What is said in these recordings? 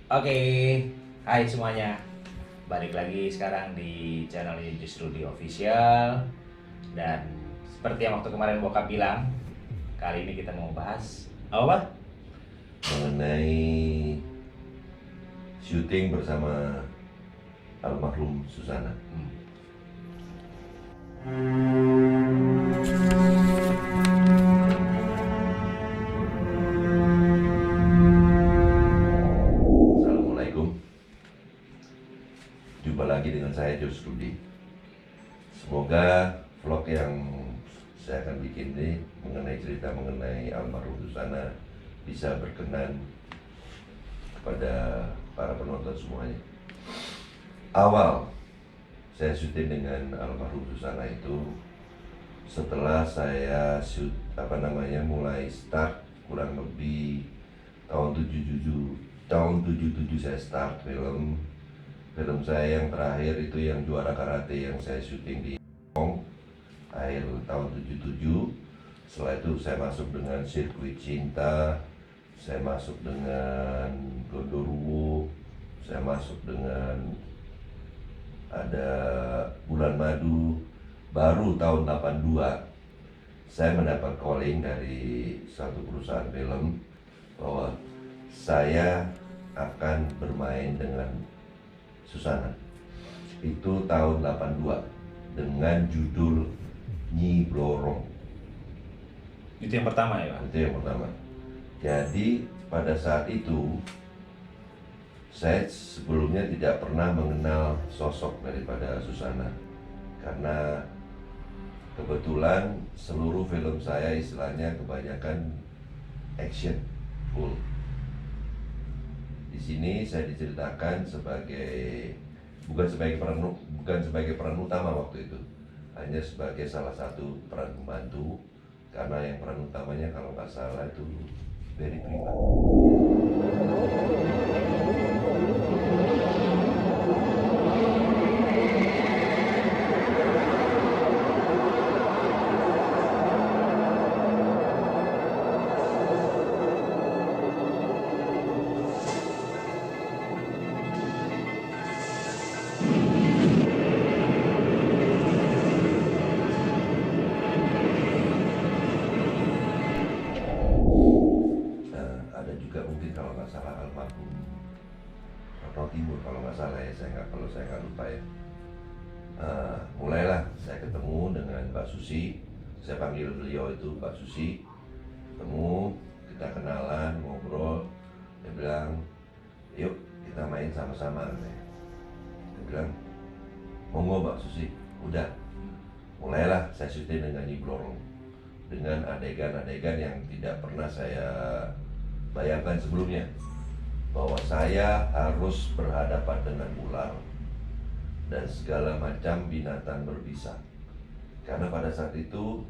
Oke, hai semuanya. Balik lagi sekarang di channel ini justru di official. Dan seperti yang waktu kemarin bokap bilang, kali ini kita mau bahas apa? Mengenai syuting bersama almarhum Susana. Assalamualaikum. Jumpa lagi dengan saya Jos Rudi. Semoga vlog yang saya akan bikin ini mengenai cerita mengenai almarhum Susana bisa berkenan kepada para penonton semuanya. Awal saya syuting dengan almarhum Susana itu setelah saya mulai start kurang lebih tahun 77 saya start film saya yang terakhir itu yang juara karate yang saya syuting di Hong Kong akhir tahun 77. Setelah itu saya masuk dengan Sirkuit Cinta, saya masuk dengan Gondoruo, saya masuk dengan ada Bulan Madu. Baru tahun 82 saya mendapat calling dari satu perusahaan film bahwa saya akan bermain dengan Susana. Itu tahun 82 dengan judul Nyi Blorong. Itu yang pertama ya, Pak? Itu yang pertama. Jadi pada saat itu saya sebelumnya tidak pernah mengenal sosok daripada Susana, karena kebetulan seluruh film saya istilahnya kebanyakan action full. Di sini saya diceritakan bukan sebagai peran utama waktu itu, hanya sebagai salah satu peran pembantu, karena yang peran utamanya kalau nggak salah itu Berry Prima. Ada juga mungkin kalau nggak salah almarhum Retno Timur kalau nggak salah ya, kalau saya nggak lupa ya. Mulailah saya ketemu dengan Mbak Susi, saya panggil beliau itu Mbak Susi. Ketemu, kita kenalan, ngobrol. Dia bilang, yuk kita main sama-sama. Dia bilang, monggo Mbak Susi. Udah, mulailah saya syuting dengan Nyi Blorong, dengan adegan-adegan yang tidak pernah saya bayangkan sebelumnya, bahwa saya harus berhadapan dengan ular dan segala macam binatang berbisa. Karena pada saat itu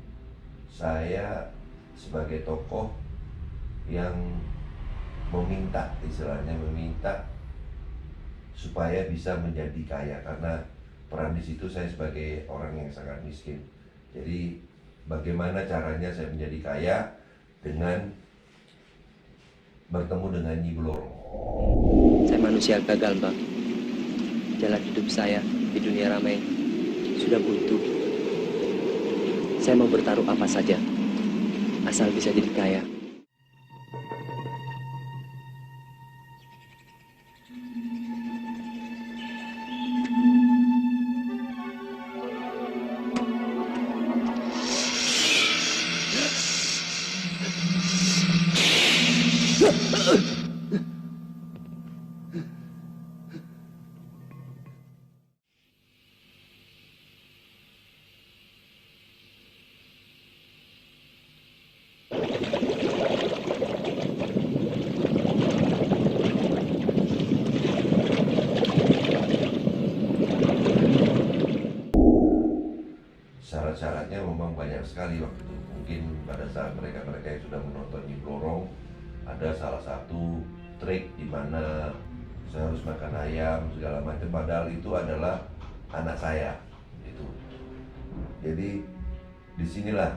saya sebagai tokoh yang istilahnya meminta supaya bisa menjadi kaya, karena peran di situ saya sebagai orang yang sangat miskin. Jadi bagaimana caranya saya menjadi kaya dengan bertemu dengan Nyi Blorong. Saya manusia gagal, Bang. Jalan hidup saya di dunia ramai sudah buntu. Saya mau bertaruh apa saja, asal bisa jadi kaya. Syarat-syaratnya memang banyak sekali waktu itu. Mungkin pada saat mereka-mereka yang sudah menonton Nyi Blorong, ada salah satu trik di mana saya harus makan ayam segala macam, padahal itu adalah anak saya itu. Jadi disinilah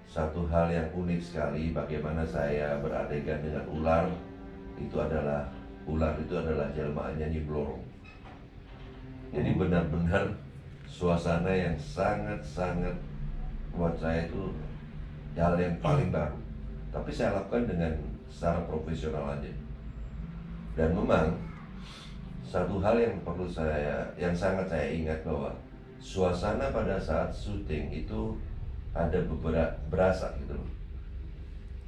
satu hal yang unik sekali, bagaimana saya beradegan dengan ular. Itu adalah ular itu adalah jelmaannya Nyi Blorong. Jadi benar-benar suasana yang sangat-sangat buat saya itu hal yang paling baru. Tapi saya lakukan dengan secara profesional aja. Dan memang satu hal yang yang sangat saya ingat bahwa suasana pada saat syuting itu ada beberapa berasa gitu loh.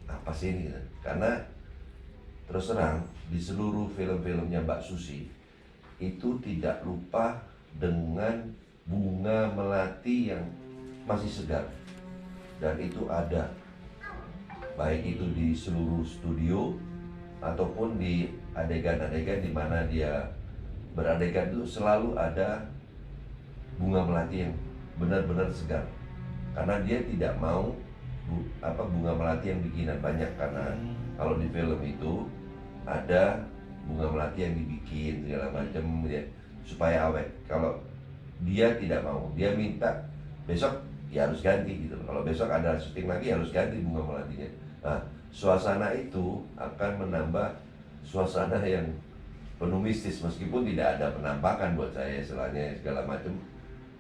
Apa sih ini? Karena terus terang di seluruh film-filmnya Mbak Susi itu tidak lupa dengan bunga melati yang masih segar, dan itu ada baik itu di seluruh studio ataupun di adegan-adegan di mana dia beradegan itu selalu ada bunga melati yang benar-benar segar, karena dia tidak mau bunga melati yang bikinan banyak, karena kalau di film itu ada bunga melati yang dibikin segala macam ya, supaya awet. Kalau dia tidak mau, dia minta besok ya harus ganti gitu. Kalau besok ada syuting lagi harus ganti bunga melatinya. Nah, suasana itu akan menambah suasana yang penuh mistis, meskipun tidak ada penampakan buat saya istilahnya segala macam,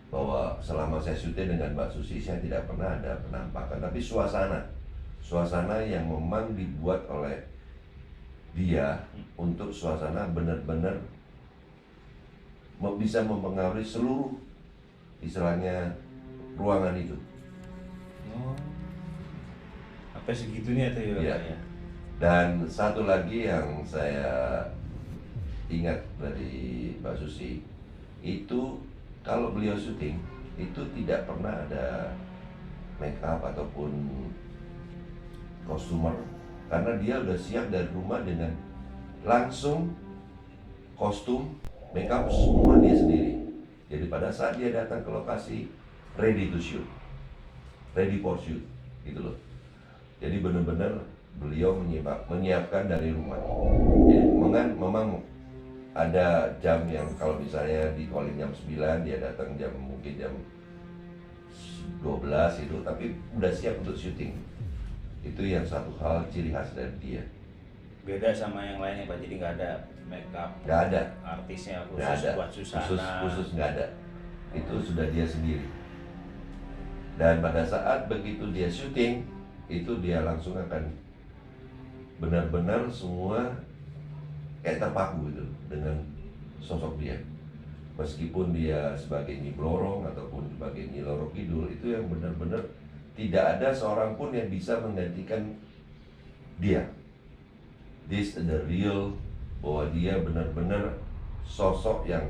bahwa selama saya syuting dengan Mbak Susi saya tidak pernah ada penampakan, tapi suasana yang memang dibuat oleh dia untuk suasana benar-benar bisa mempengaruhi seluruh istilahnya ruangan itu. Oh, apa segitunya tuh ya? Ya. Dan satu lagi yang saya ingat dari Mbak Susi itu, kalau beliau syuting itu tidak pernah ada make up ataupun kostumer, karena dia udah siap dari rumah dengan langsung kostum, make up semua dia sendiri. Jadi pada saat dia datang ke lokasi, ready to shoot, ready for shoot gitu loh. Jadi benar-benar beliau menyiapkan dari rumah. Jadi memang ada jam yang kalau misalnya di calling jam 9, dia datang mungkin jam 12 itu, tapi udah siap untuk syuting. Itu yang satu hal ciri khas dari dia. Beda sama yang lainnya Pak, jadi nggak ada makeup, Nggak ada artisnya nggak khusus ada buat Susana. khusus nggak ada, itu sudah dia sendiri. Dan pada saat begitu dia syuting itu dia langsung akan benar-benar semua kayak terpaku gitu dengan sosok dia, meskipun dia sebagai Nyi Blorong ataupun sebagai Nyi Roro Kidul, itu yang benar-benar tidak ada seorang pun yang bisa menggantikan dia. This is the real, bahwa dia benar-benar sosok yang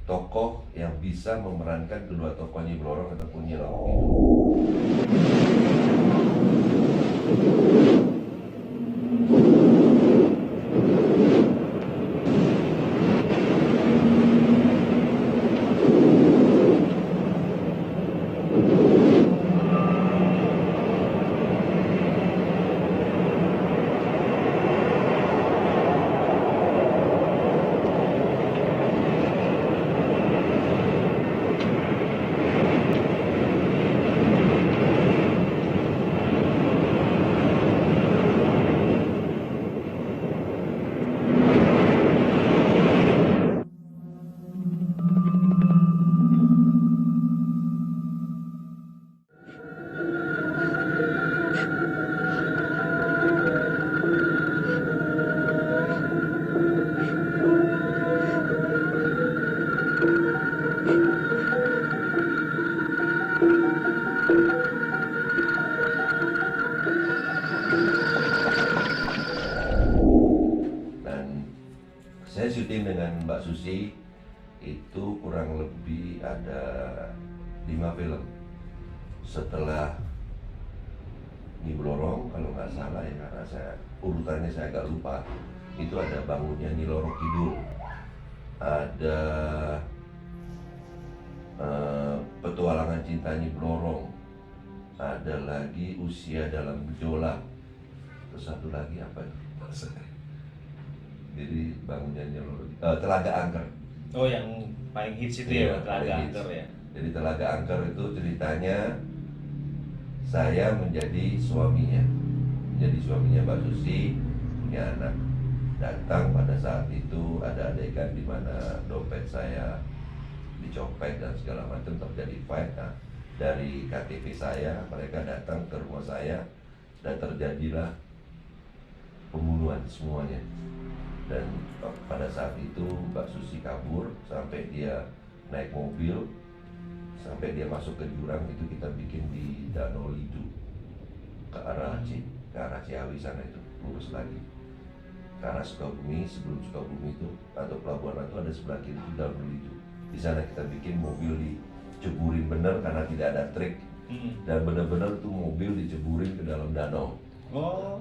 tokoh yang bisa memerankan kedua tokoh Nyi Blorong ataupun Nyi Roro Kidul. Saya syuting dengan Mbak Susi itu kurang lebih ada 5 film. Setelah Nyi Blorong kalau nggak salah ya, karena urutannya saya agak lupa, itu ada Bangunnya Nyi Roro Kidul, ada Petualangan Cinta Nyi Blorong, ada lagi Usia Dalam Gejolak, terus satu lagi apa itu? Jadi Bangunnya Nyi Roro, Telaga Angker. Oh, yang paling hits itu Iya, ya, Telaga paling Angker hits. ya. Jadi Telaga Angker itu ceritanya saya menjadi suaminya Mbak Susi, punya anak. datang pada saat itu ada adegan di mana dompet saya dicopet dan segala macam, terjadi fight. Nah, dari KTP saya mereka datang ke rumah saya dan terjadilah pembunuhan semuanya. Dan pada saat itu Mbak Susi kabur sampai dia naik mobil, sampai dia masuk ke jurang. Itu kita bikin di Danau Lidu ke arah Ciawi sana, itu lurus lagi ke arah Sukabumi. Sebelum Sukabumi itu atau Pelabuhan Ratu ada sebelah kiri itu Danau Lidu. Di sana kita bikin mobil diceburin bener karena tidak ada trik, dan bener-bener tuh mobil diceburin ke dalam danau. Oh,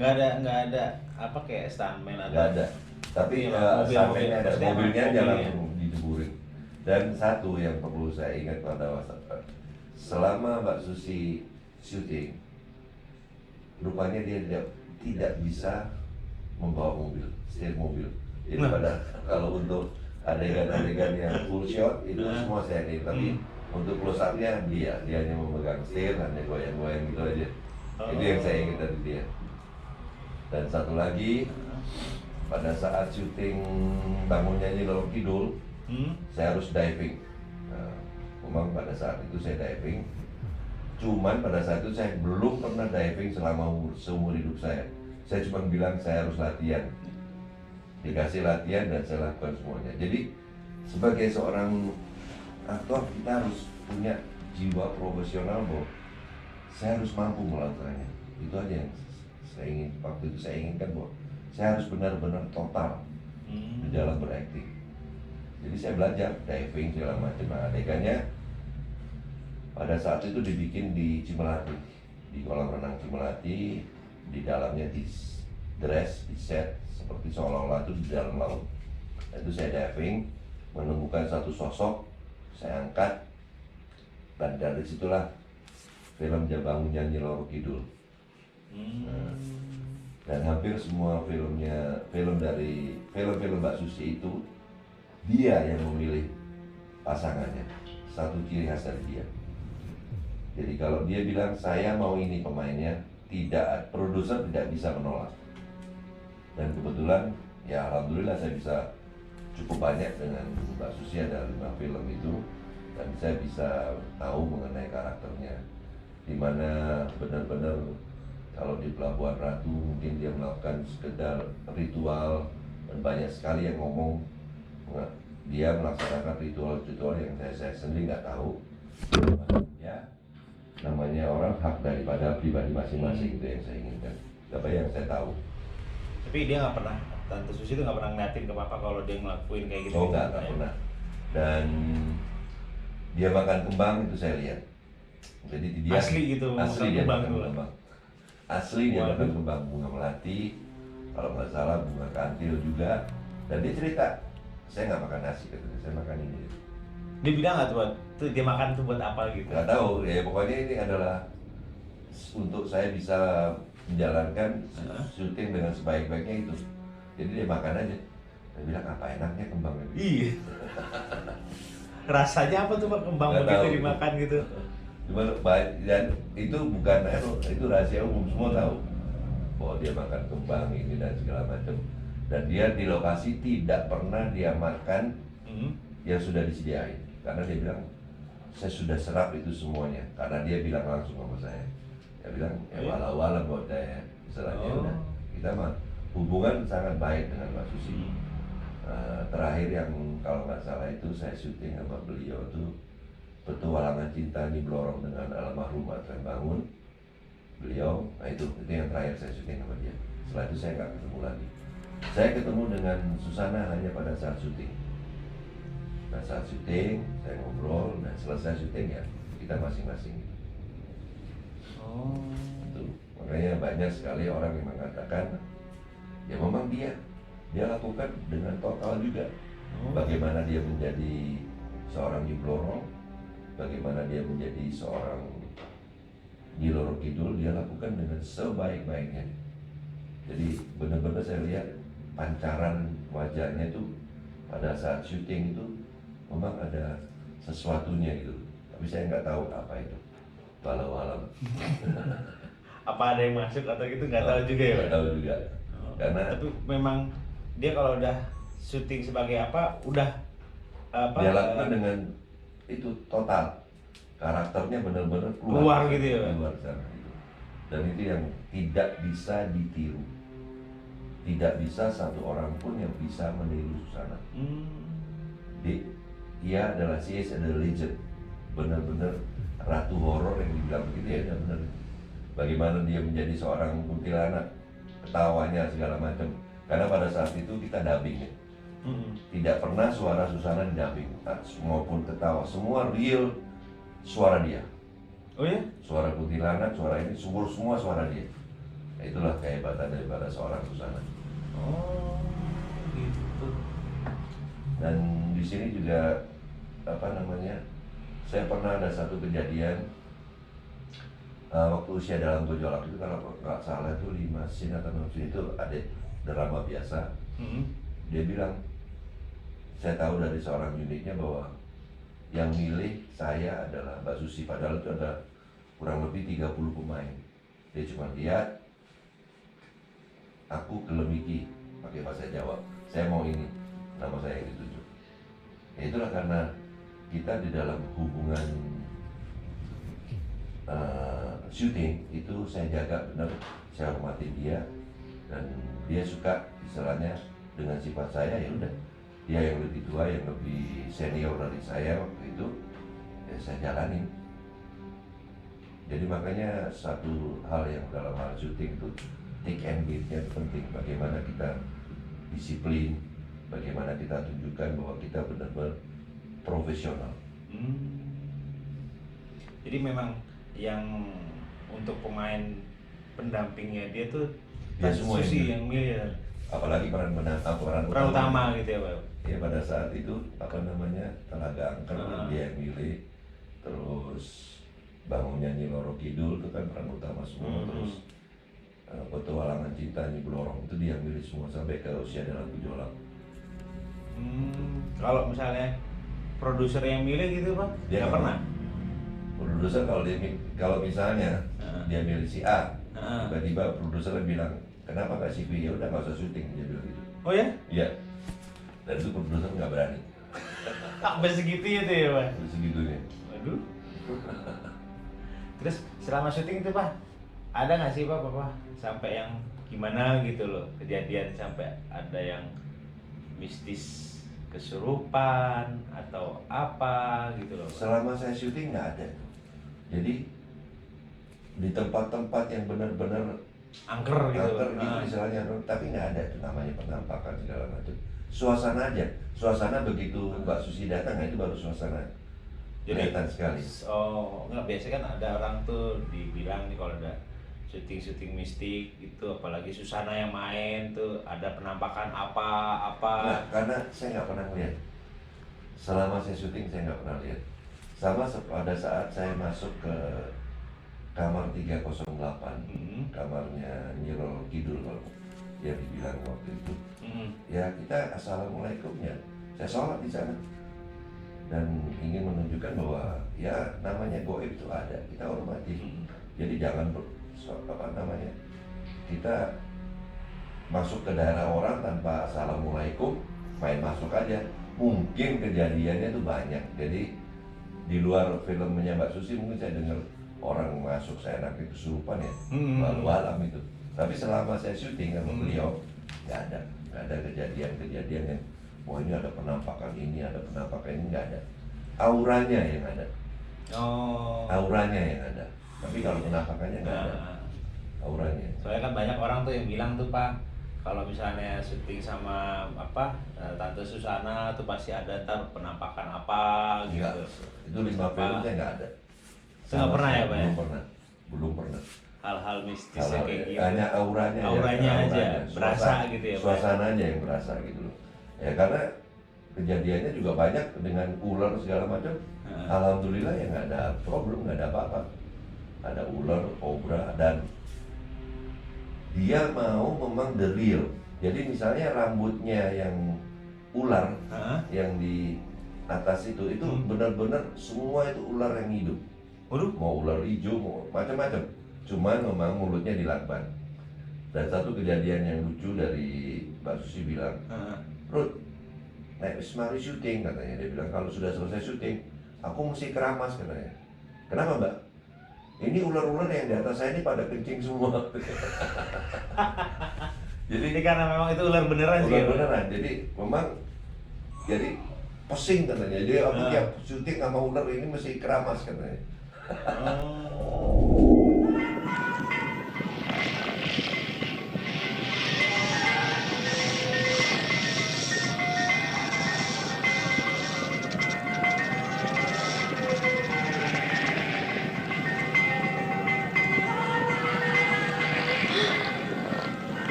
nggak ada apa kayak stuntman atau Nggak ada, tapi mobilnya ada, maksudnya mobilnya aja mobilnya. langsung diceburin. Dan satu yang perlu saya ingat pada waktu selama Mbak Susi syuting, rupanya dia tidak bisa membawa mobil, setir mobil. Jadi pada kalau untuk adegan-adegan yang full shot itu semua saya nih, tapi untuk close up-nya dia hanya memegang setir, hanya goyang-goyang gitu aja. Itu yang saya ingat dari dia. Dan satu lagi, pada saat syuting Bangun Nyanyi Lorong Kidul, saya harus diving. Nah, memang pada saat itu saya diving, cuman pada saat itu saya belum pernah diving selama seumur hidup saya. Saya cuma bilang saya harus latihan, dikasih latihan dan saya lakukan semuanya. Jadi sebagai seorang aktor kita harus punya jiwa profesional bahwa saya harus mampu melakukannya. Itu aja yang saya ingin, waktu itu saya inginkan, bahwa saya harus benar-benar total di dalam berakting. Jadi saya belajar diving segala macam. Nah, adegannya pada saat itu dibikin di Cimelati, di kolam renang Cimelati. Di dalamnya di dress, di set seperti seolah-olah itu di dalam laut. Itu saya diving, menemukan satu sosok, saya angkat, dan dari situlah film Bangun Nyanyi Lorong Kidul. Nah, dan hampir semua film Mbak Susi itu dia yang memilih pasangannya. Satu ciri khas dari dia. Jadi kalau dia bilang saya mau ini pemainnya, tidak, produser tidak bisa menolak. Dan kebetulan ya alhamdulillah saya bisa cukup banyak dengan Mbak Susi, ada 5 film itu, dan saya bisa tahu mengenai karakternya, dimana benar-benar kalau di Pelabuhan Ratu mungkin dia melakukan sekedar ritual, dan banyak sekali yang ngomong dia melaksanakan ritual-ritual yang saya sendiri nggak tahu. Ya, namanya orang hak daripada pribadi masing-masing, itu yang saya inginkan, apa yang saya tahu. Tapi dia nggak pernah, Tante Susi itu nggak pernah ngeliatin ke Papa kalau dia ngelakuin kayak gitu. Oh nggak pernah. Dan dia makan kembang itu saya lihat. Jadi dia Asli gitu, asli makan dia kembang makan dulu. kembang. Asli dia makan kembang, bunga melati, kalau nggak salah bunga kantil juga. Dan dia cerita, saya nggak makan nasi, katanya, saya makan ini. Dia bilang nggak tuh dia makan tuh buat apa gitu? Nggak tahu, ya pokoknya ini adalah untuk saya bisa menjalankan syuting dengan sebaik-baiknya itu. Jadi dia makan aja. Dia bilang apa enaknya kembang ini. Iya. Rasanya apa tuh Pak kembang Nggak begitu tahu. dimakan gitu? Cuman dan itu bukan itu rahasia umum, semua tahu bahwa dia makan kembang ini dan segala macam. Dan dia di lokasi tidak pernah dia makan yang sudah disediain, karena dia bilang saya sudah serap itu semuanya, karena dia bilang langsung sama saya. Dia bilang ya walau-walau buat saya, istilahnya udah kita mah hubungan sangat baik dengan Mbak Susi. Terakhir yang kalau nggak salah itu saya syuting sama beliau tuh Petualangan Cinta Ni Blorong dengan almarhum Adrian Bangun. Beliau, nah itu yang terakhir saya syuting sama dia. Setelah itu saya nggak ketemu lagi. Saya ketemu dengan Susana hanya pada saat syuting. Nah saat syuting saya ngobrol, dan selesai syuting ya kita masing-masing. Oh. Itu makanya banyak sekali orang yang mengatakan ya memang dia lakukan dengan total juga. Bagaimana dia menjadi seorang Nyi Blorong, bagaimana dia menjadi seorang Nyi Loro Kidul, dia lakukan dengan sebaik-baiknya. Jadi benar-benar saya lihat pancaran wajahnya itu pada saat syuting itu memang ada sesuatunya gitu. Tapi saya nggak tahu apa itu. Walau alam. Apa ada yang masuk atau gitu nggak tahu juga ya Pak? Nggak tahu juga. Karena tapi memang dia kalau udah syuting sebagai apa udah apa dia lakukan dengan itu total, karakternya benar-benar keluar gitu ya, Pak? keluar sana gitu. Dan itu yang tidak bisa ditiru, tidak bisa satu orang pun yang bisa meniru Susana. Dia adalah she is a legend, benar-benar ratu horor yang dibilang begitu ya, benar. Bagaimana dia menjadi seorang kuntilanak, ketawanya segala macam. Karena pada saat itu kita dubbing ya. Tidak pernah suara Susana didubbing maupun ketawa, semua real suara dia. Oh ya? Suara kuntilanak, suara ini, semua suara dia. Nah, itulah kehebatan daripada seorang Susana. Oh gitu. Dan di sini juga apa namanya, saya pernah ada satu kejadian waktu usia dalam gejolak itu, kalau nggak salah itu 5 scene atau 6 scene itu ada drama biasa. Dia bilang, saya tahu dari seorang unitnya bahwa yang milih saya adalah Mbak Susi, padahal itu ada kurang lebih 30 pemain. Dia cuma lihat, aku Gelemiki, pakai bahasa Jawa, saya mau ini, nama saya yang ditunjuk. Ya itulah karena kita di dalam hubungan syuting itu saya jaga benar, saya hormati dia, dan dia suka istilahnya dengan sifat saya, ya udah, dia yang lebih tua, yang lebih senior dari saya waktu itu, ya saya jalanin. Jadi makanya satu hal yang dalam hal syuting itu take and give-nya itu penting. Bagaimana kita disiplin, bagaimana kita tunjukkan bahwa kita benar-benar profesional. Jadi memang yang untuk pemain pendampingnya dia tuh Dia semua Susi yang yang milih, apalagi peran utama gitu ya, Pak. Ya pada saat itu apa namanya, Telaga Angker dia yang milih, terus Bangun Nyanyi Loro Kidul itu kan peran utama semua, terus Petualangan Cinta Nyi Blorong itu dia yang milih semua sampai ke Usia Dalam Gejolak. Kalau misalnya produser yang milih gitu, Pak? Dia nggak pernah. Produser kalau misalnya dia milih si A, tiba-tiba produsernya bilang, kenapa nggak si B? Ya udah nggak usah syuting, dia bilang gitu. Oh ya? Iya. Dan itu produser nggak berani. Sampai segitu ya tuh ya, Pak? Segitunya. Waduh. Terus selama syuting itu, Pak, ada nggak sih Pak, sampai yang gimana gitu loh, kejadian sampai ada yang mistis, kesurupan atau apa gitu loh, Pak? Selama saya syuting nggak ada. Jadi di tempat-tempat yang benar-benar Angker gitu. angker gitu misalnya, tapi nggak ada tuh namanya penampakan segala macam. Suasana aja, suasana begitu Mbak Susi datang, itu baru suasana. Jadi kelihatan sekali. Oh, nggak, biasa kan ada orang tuh dibilang nih kalau ada syuting mistik gitu, apalagi Susana yang main tuh ada penampakan apa. Nah, karena saya nggak pernah lihat. Selama saya syuting saya nggak pernah lihat. Sama pada saat saya masuk ke kamar 308, kamarnya Nyiro Kidul kalau yang dibilang waktu itu. Ya kita assalamualaikum ya. Saya sholat di sana dan ingin menunjukkan bahwa ya namanya goib itu ada, kita hormati. Jadi jangan kita masuk ke daerah orang tanpa assalamualaikum, main masuk aja. Mungkin kejadiannya itu banyak. Jadi di luar filmnya Mbak Susi mungkin saya dengar orang masuk saya enak kesurupan ya, lalu alam itu. Tapi selama saya syuting sama beliau nggak ada kejadian yang wah ini ada penampakan ini, ada penampakan ini, nggak ada. Auranya yang ada. Oh. Auranya yang ada. Tapi kalau penampakannya nggak ada. Auranya. Soalnya kan banyak orang tuh yang bilang tuh Pak, kalau misalnya syuting sama Tante Susana tuh pasti ada ntar penampakan apa gitu. Enggak. Itu 5 film saya nggak ada. Nggak pernah ya Pak? Belum pernah. Hal-hal mistis kayak gitu. Hanya auranya aja berasa gitu ya Pak. Suasananya yang berasa gitu loh. Ya karena kejadiannya juga banyak dengan ular segala macam. Alhamdulillah ya nggak ada problem, nggak ada apa-apa. Ada ular, kobra, dan dia mau memang the real. Jadi misalnya rambutnya yang ular yang di atas itu benar-benar semua itu ular yang hidup. Waduh. Mau ular hijau, mau macam-macam. Cuman memang mulutnya dilakban. Dan satu kejadian yang lucu dari Mbak Susi bilang, Ruth, nek wis mari syuting katanya, dia bilang kalau sudah selesai syuting, aku mesti keramas katanya. Kenapa Mbak? Ini ular-ular yang di atas saya ini pada kencing semua. Jadi Ini karena memang itu ular beneran sih. ular Ya, beneran, jadi memang jadi pusing katanya. Jadi aku tiap syuting sama ular ini mesti keramas katanya.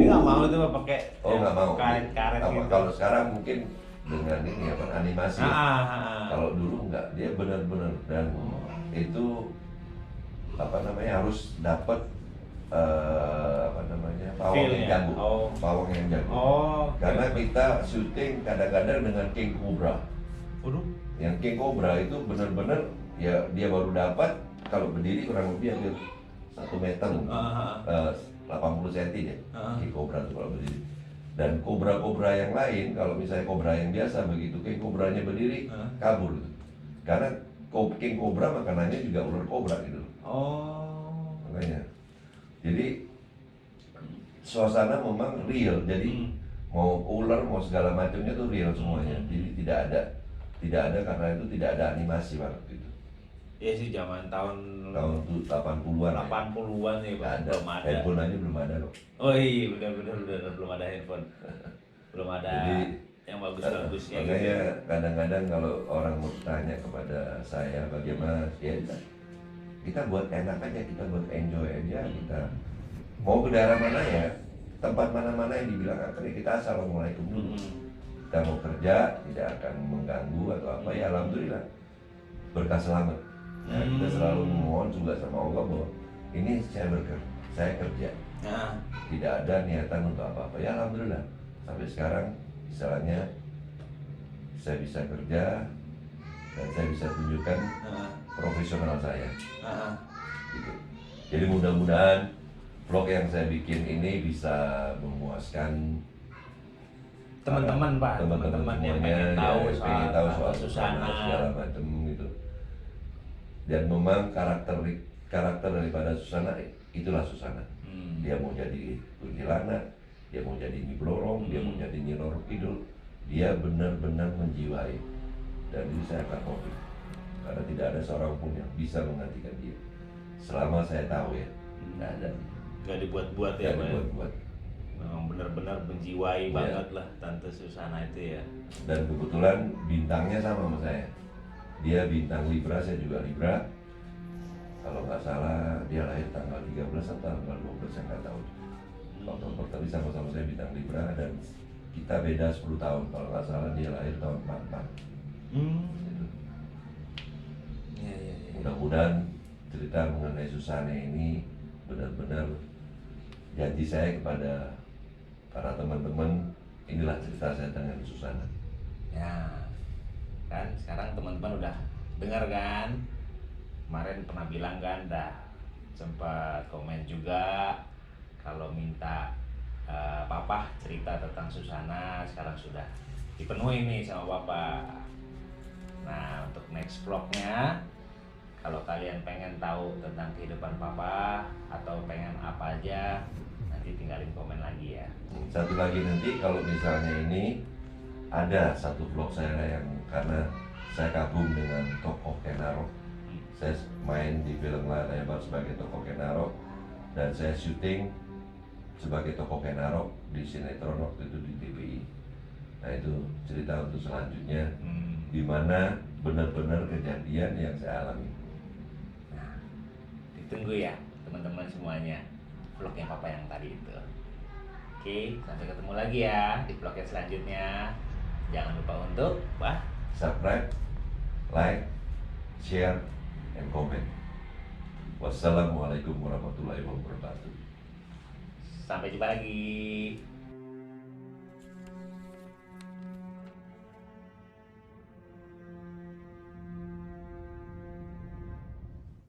Dia nggak mau tuh pakai Oh nggak mau. karet-karet Apa, gitu. kalau sekarang mungkin dengan ini apa animasi. Kalau dulu enggak, dia benar-benar dan itu apa namanya harus dapat apa namanya pawang Feel yang ya? jago, Oh. pawang yang jago. Oh, Karena kita syuting kadang-kadang dengan King Cobra. Waduh. Yang King Cobra itu benar-benar ya dia baru dapat kalau berdiri kurang lebih hampir 1 meter, 80 cm dia. King Cobra itu kalau berdiri. Dan kobra-kobra yang lain, kalau misalnya kobra yang biasa begitu, King Cobranya berdiri kabur gitu. Karena King Cobra makanannya juga ular kobra gitu. Oh. Makanya. Jadi suasana memang real. Jadi mau ular mau segala macamnya tuh real semuanya. Jadi tidak ada karena itu tidak ada animasi waktu itu. Iya sih zaman tahun Tahun 80-an. 80-an ya, Nggak ada. belum ada. Handphone aja belum ada kok. Oh iya, benar belum ada handphone. Belum ada Jadi, yang bagus-bagusnya gitu. Makanya kadang-kadang kalau orang mau tanya kepada saya bagaimana ya kita buat enak aja, kita buat enjoy aja, kita mau ke daerah mana ya, tempat mana-mana yang dibilang akan ya kita assalamualaikum dulu. Kita mau kerja tidak akan mengganggu atau apa ya alhamdulillah berkah selamat. Nah, kita selalu mohon juga sama Allah bahwa ini saya kerja, Nah, tidak ada niatan untuk apa-apa ya alhamdulillah sampai sekarang istilahnya saya bisa kerja dan saya bisa tunjukkan profesional saya gitu. Jadi mudah-mudahan vlog yang saya bikin ini bisa memuaskan teman-teman Pak, teman-teman teman-teman yang semuanya, pengen tahu ya, pengen tahu soal Susana. segala macam gitu. Dan memang karakter daripada Susana itulah Susana. Dia mau jadi kuntilanak, dia mau jadi Nyi Blorong, dia mau jadi Nyi Roro Kidul, dia benar-benar menjiwai. Dan itu saya akan kopi karena tidak ada seorang pun yang bisa menggantikan dia. Selama saya tahu ya, tidak ada. Gak dibuat-buat ya, Tidak Pak. dibuat-buat. Memang benar-benar menjiwai banget lah Tante Susana itu ya. Dan kebetulan bintangnya sama sama saya. Dia bintang Libra, saya juga Libra. Kalau nggak salah dia lahir tanggal 13 atau tanggal 12, saya nggak tahu. Oktober, tapi sama-sama saya bintang Libra dan kita beda 10 tahun. Kalau nggak salah dia lahir tahun 44. Gitu. Iya. Mudah-mudahan cerita mengenai Susana ini benar-benar janji saya kepada para teman-teman, inilah cerita saya dengan Susana. Ya, kan sekarang teman-teman udah dengar kan? Kemarin pernah bilang kan, dah sempat komen juga kalau minta Papa cerita tentang Susana, sekarang sudah dipenuhi nih sama Papa. Nah, untuk next vlognya, kalau kalian pengen tahu tentang kehidupan Papa atau pengen apa aja, nanti tinggalin komen lagi ya. Satu lagi nanti kalau misalnya ini ada satu vlog saya yang karena saya kagum dengan tokoh Kenaro. Saya main di film layar lebar sebagai tokoh Kenaro dan saya syuting sebagai tokoh Kenaro di sinetron waktu itu di TVI. Nah itu cerita untuk selanjutnya di mana benar-benar kejadian yang saya alami. Nah, ditunggu ya teman-teman semuanya vlognya Papa yang tadi itu. Oke, sampai ketemu lagi ya di vlog yang selanjutnya. Jangan lupa untuk Subscribe, like, share, and comment. Wassalamualaikum warahmatullahi wabarakatuh. Sampai jumpa lagi.